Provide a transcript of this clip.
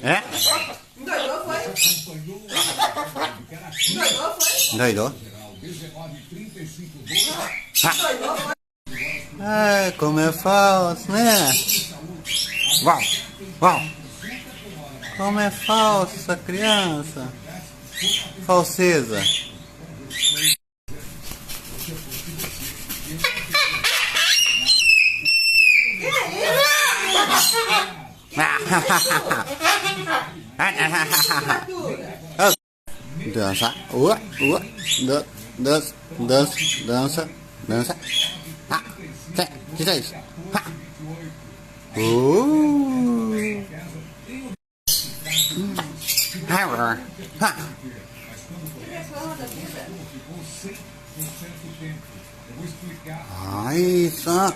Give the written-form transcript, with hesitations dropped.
É? Endoidou, foi? Endoidou, foi? Doidou? Endoidou, foi? Ai, como é falso, né? Uau, uau. Como é falso essa criança. Falseza. Dança, dança, dança. Ah, que é isso? Ha. Ha. Ai, só.